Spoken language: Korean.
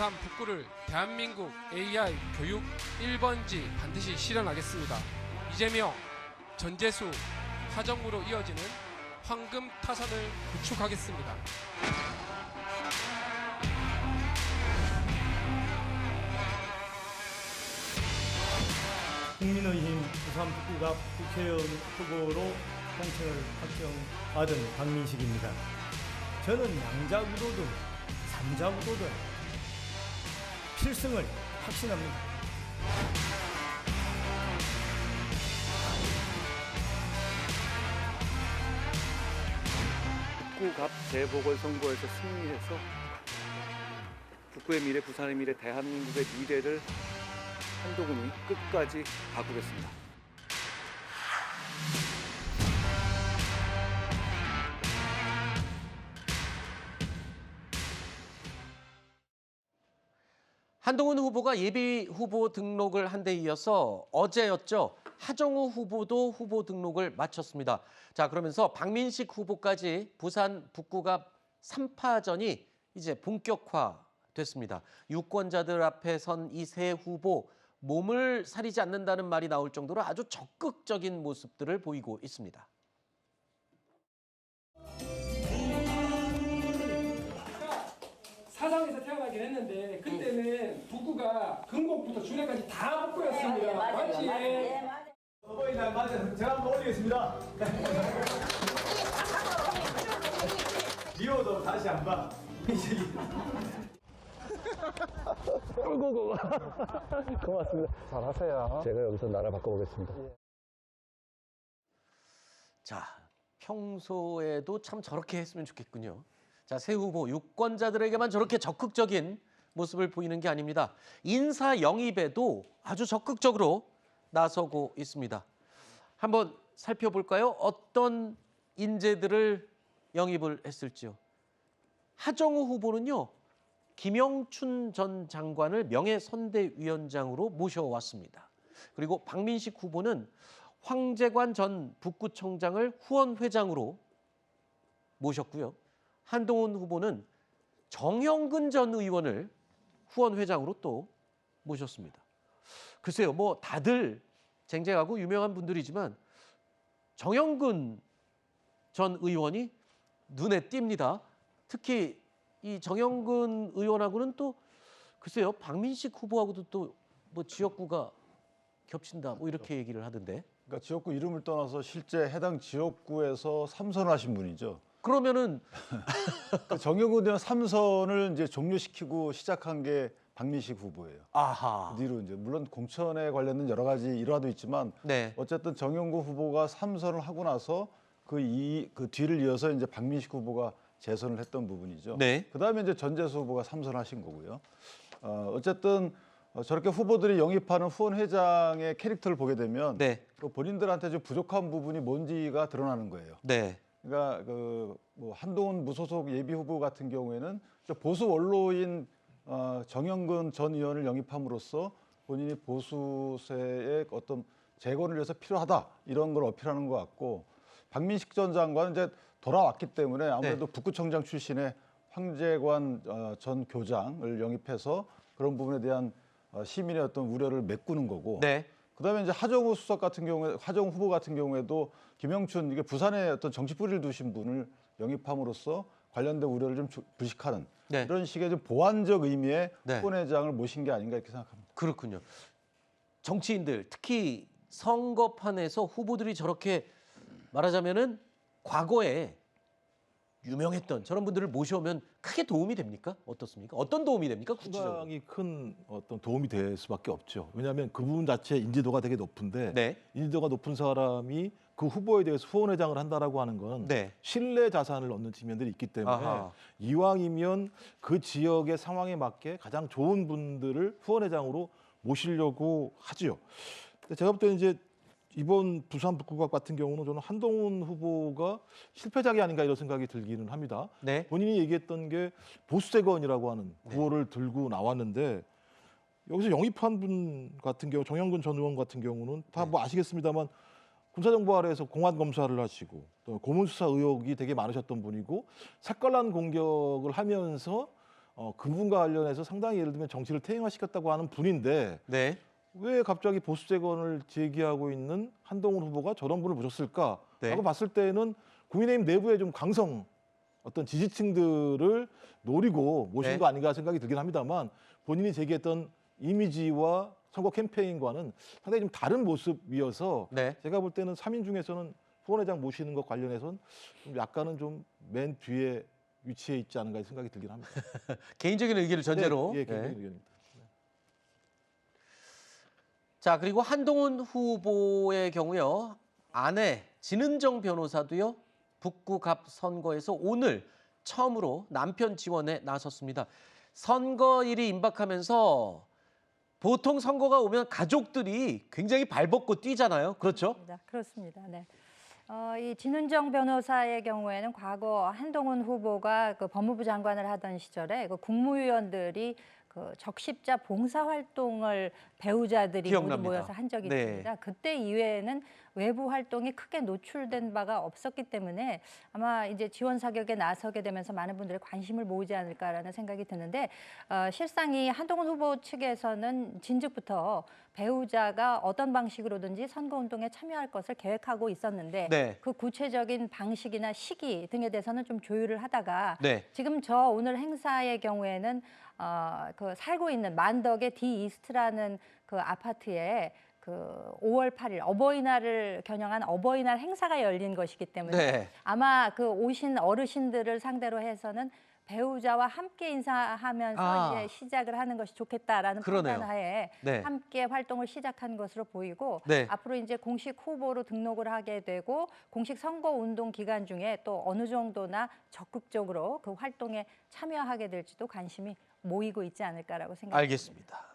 부산 북구를 대한민국 AI 교육 1번지 반드시 실현하겠습니다. 이재명, 전재수, 하정우로 이어지는 황금 타선을 구축하겠습니다. 국민의힘 부산 북구갑 국회의원 후보로 공천을 확정받은 박민식입니다. 저는 양자구도든 삼자구도든 필승을 확신합니다. 북구갑 재보궐선거에서 승리해서 북구의 미래, 부산의 미래, 대한민국의 미래를 한동훈이 끝까지 바꾸겠습니다. 한동훈 후보가 예비 후보 등록을 한 데 이어서 어제였죠. 하정우 후보도 후보 등록을 마쳤습니다. 자, 그러면서 박민식 후보까지 부산 북구갑 3파전이 이제 본격화됐습니다. 유권자들 앞에 선 이 세 후보 몸을 사리지 않는다는 말이 나올 정도로 아주 적극적인 모습들을 보이고 있습니다. 사상에서 태어나긴 했는데 그때는 북구가 금곡부터 중간까지 다 북구였습니다. 맞지? 어버이날 맞은 제가 한번 올리겠습니다. 리오도 다시 한 번. 고맙습니다. 잘하세요. 제가 여기서 나라 바꿔보겠습니다. 자, 평소에도 참 저렇게 했으면 좋겠군요. 자, 새 후보 유권자들에게만 저렇게 적극적인 모습을 보이는 게 아닙니다. 인사 영입에도 아주 적극적으로 나서고 있습니다. 한번 살펴볼까요? 어떤 인재들을 영입을 했을지요. 하정우 후보는요, 김영춘 전 장관을 명예선대위원장으로 모셔왔습니다. 그리고 박민식 후보는 황재관 전 북구청장을 후원회장으로 모셨고요. 한동훈 후보는 정형근 전 의원을 후원회장으로 또 모셨습니다. 글쎄요, 뭐 다들 쟁쟁하고 유명한 분들이지만 정형근 전 의원이 눈에 띕니다. 특히 이 정형근 의원하고는 또 글쎄요, 박민식 후보하고도 또 뭐 지역구가 겹친다 뭐 이렇게 얘기를 하던데. 그러니까 지역구 이름을 떠나서 실제 해당 지역구에서 3선을 하신 분이죠. 그러면은 그 정영근 의원 3선을 이제 종료시키고 시작한 게 박민식 후보예요. 아하. 그 뒤로 이제 물론 공천에 관련된 여러 가지 일화도 있지만 네. 어쨌든 정영근 후보가 3선을 하고 나서 그 뒤를 이어서 이제 박민식 후보가 재선을 했던 부분이죠. 네. 그다음에 이제 전재수 후보가 3선 하신 거고요. 어쨌든 저렇게 후보들이 영입하는 후원회장의 캐릭터를 보게 되면 네. 그 본인들한테 좀 부족한 부분이 뭔지가 드러나는 거예요. 네. 그러니까 뭐 한동훈 무소속 예비 후보 같은 경우에는 보수 원로인 정영근 전 의원을 영입함으로써 본인이 보수세의 어떤 재건을 위해서 필요하다 이런 걸 어필하는 것 같고, 박민식 전 장관은 이제 돌아왔기 때문에 아무래도 네. 북구청장 출신의 황재관 전 교장을 영입해서 그런 부분에 대한 시민의 어떤 우려를 메꾸는 거고. 네. 그다음에 이제 하정우 수석 같은 경우에, 하정우 후보 같은 경우에도 김영춘, 이게 부산에 어떤 정치 뿌리를 두신 분을 영입함으로써 관련된 우려를 좀 불식하는 네. 이런 식의 좀 보완적 의미의 네. 후원회장을 모신 게 아닌가 이렇게 생각합니다. 그렇군요. 정치인들 특히 선거판에서 후보들이 저렇게 말하자면은 과거에 유명했던 저런 분들을 모셔오면 크게 도움이 됩니까? 어떻습니까? 어떤 도움이 됩니까? 구체적으로. 상당히 큰 어떤 도움이 될 수밖에 없죠. 왜냐하면 그 부분 자체 인지도가 되게 높은데 네. 인지도가 높은 사람이 그 후보에 대해서 후원회장을 한다라고 하는 건 네. 신뢰 자산을 얻는 측면들이 있기 때문에 아하. 이왕이면 그 지역의 상황에 맞게 가장 좋은 분들을 후원회장으로 모시려고 하지요. 근데 제가 볼 때는 이제 이번 부산 북구갑 같은 경우는 저는 한동훈 후보가 실패작이 아닌가 이런 생각이 들기는 합니다. 네. 본인이 얘기했던 게 보수재건이라고 하는 구호를 들고 나왔는데 여기서 영입한 분 같은 경우 정영근 전 의원 같은 경우는 다 뭐 아시겠습니다만 군사정보 아래에서 공안 검사를 하시고 또 고문수사 의혹이 되게 많으셨던 분이고 색깔난 공격을 하면서 그분과 관련해서 상당히 예를 들면 정치를 퇴행화시켰다고 하는 분인데 네. 왜 갑자기 보수 재건을 제기하고 있는 한동훈 후보가 저런 분을 모셨을까라고 네. 봤을 때는 국민의힘 내부의 좀 강성 어떤 지지층들을 노리고 모신 네. 거 아닌가 생각이 들긴 합니다만 본인이 제기했던 이미지와 선거 캠페인과는 상당히 좀 다른 모습이어서 네. 제가 볼 때는 3인 중에서는 후원회장 모시는 것 관련해서는 좀 약간은 좀 맨 뒤에 위치해 있지 않은가 생각이 들긴 합니다. 개인적인 의견을 전제로. 네, 예, 개인적인 네. 의견입니다. 자, 그리고 한동훈 후보의 경우요. 아내 진은정 변호사도요. 북구갑 선거에서 오늘 처음으로 남편 지원에 나섰습니다. 선거일이 임박하면서 보통 선거가 오면 가족들이 굉장히 발벗고 뛰잖아요. 그렇죠? 그렇습니다. 네. 이 진은정 변호사의 경우에는 과거 한동훈 후보가 그 법무부 장관을 하던 시절에 그 국무위원들이 그 적십자 봉사 활동을 배우자들이 모두 기억납니다. 모여서 한 적이 네. 있습니다. 그때 이외에는 외부 활동이 크게 노출된 바가 없었기 때문에 아마 이제 지원 사격에 나서게 되면서 많은 분들의 관심을 모으지 않을까라는 생각이 드는데 실상 이 한동훈 후보 측에서는 진즉부터 배우자가 어떤 방식으로든지 선거운동에 참여할 것을 계획하고 있었는데 네. 그 구체적인 방식이나 시기 등에 대해서는 좀 조율을 하다가 네. 지금 저 오늘 행사의 경우에는 그 살고 있는 만덕의 디 이스트라는 그 아파트에 그 5월 8일 어버이날을 겨냥한 어버이날 행사가 열린 것이기 때문에 네. 아마 그 오신 어르신들을 상대로 해서는 배우자와 함께 인사하면서 이제 시작을 하는 것이 좋겠다라는 그러네요. 판단하에 네. 함께 활동을 시작한 것으로 보이고 네. 앞으로 이제 공식 후보로 등록을 하게 되고 공식 선거 운동 기간 중에 또 어느 정도나 적극적으로 그 활동에 참여하게 될지도 관심이 모이고 있지 않을까라고 생각합니다. 알겠습니다.